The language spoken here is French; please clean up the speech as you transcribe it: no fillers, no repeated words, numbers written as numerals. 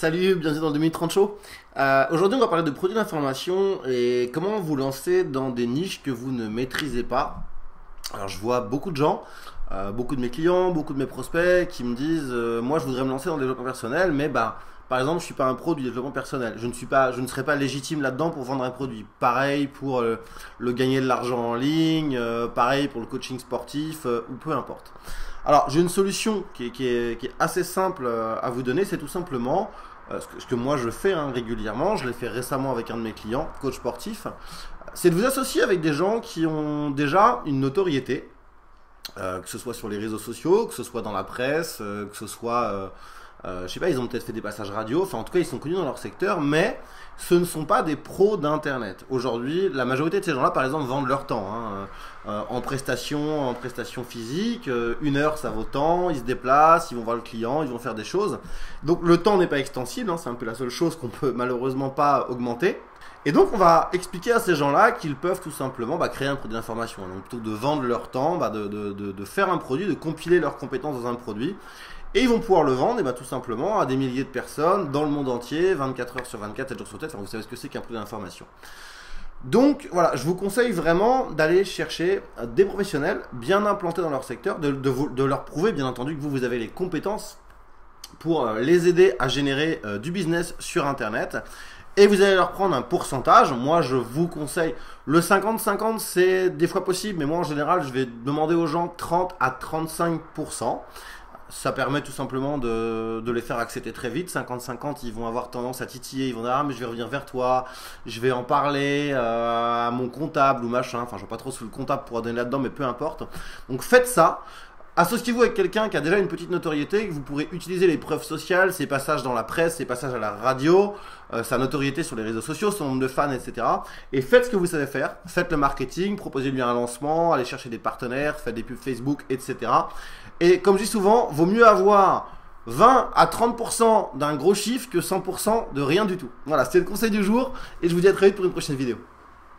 Salut, bienvenue dans le 2030 Show. Aujourd'hui, on va parler de produits d'information et comment vous lancer dans des niches que vous ne maîtrisez pas. Alors, je vois beaucoup de gens, beaucoup de mes clients, beaucoup de mes prospects qui me disent moi, je voudrais me lancer dans le développement personnel, mais par exemple, je suis pas un pro du développement personnel. Je ne serai pas légitime là-dedans pour vendre un produit. Pareil pour le gagner de l'argent en ligne, pareil pour le coaching sportif ou peu importe. Alors, j'ai une solution qui est assez simple à vous donner. C'est tout simplement ce que moi je fais régulièrement. Je l'ai fait récemment avec un de mes clients, coach sportif. C'est de vous associer avec des gens qui ont déjà une notoriété, que ce soit sur les réseaux sociaux, que ce soit dans la presse, que ce soit... je sais pas, ils ont peut-être fait des passages radio, enfin en tout cas ils sont connus dans leur secteur, mais ce ne sont pas des pros d'internet. Aujourd'hui, la majorité de ces gens-là, par exemple, vendent leur temps en prestation physique. 1 heure, ça vaut tant, ils se déplacent, ils vont voir le client, ils vont faire des choses. Donc le temps n'est pas extensible, c'est un peu la seule chose qu'on peut malheureusement pas augmenter. Et donc on va expliquer à ces gens-là qu'ils peuvent tout simplement créer un produit d'information. Donc plutôt que de vendre leur temps, de faire un produit, de compiler leurs compétences dans un produit. Et ils vont pouvoir le vendre tout simplement à des milliers de personnes dans le monde entier, 24 heures sur 24, 7 jours sur 7. Enfin, vous savez ce que c'est qu'un produit d'information. Donc voilà, je vous conseille vraiment d'aller chercher des professionnels bien implantés dans leur secteur, de leur prouver bien entendu que vous avez les compétences pour les aider à générer du business sur Internet. Et vous allez leur prendre un pourcentage. Moi, je vous conseille le 50-50, c'est des fois possible, mais moi en général, je vais demander aux gens 30 à 35%. Ça permet tout simplement de les faire accepter très vite. 50-50, ils vont avoir tendance à titiller. Ils vont dire, ah, mais je vais revenir vers toi. Je vais en parler à mon comptable ou machin. Enfin, je ne vois pas trop sur le comptable pour donner là-dedans, mais peu importe. Donc, faites ça. Associez-vous avec quelqu'un qui a déjà une petite notoriété, que vous pourrez utiliser les preuves sociales, ses passages dans la presse, ses passages à la radio, sa notoriété sur les réseaux sociaux, son nombre de fans, etc. Et faites ce que vous savez faire. Faites le marketing, proposez-lui un lancement, allez chercher des partenaires, faites des pubs Facebook, etc. Et comme je dis souvent, vaut mieux avoir 20 à 30% d'un gros chiffre que 100% de rien du tout. Voilà, c'était le conseil du jour et je vous dis à très vite pour une prochaine vidéo.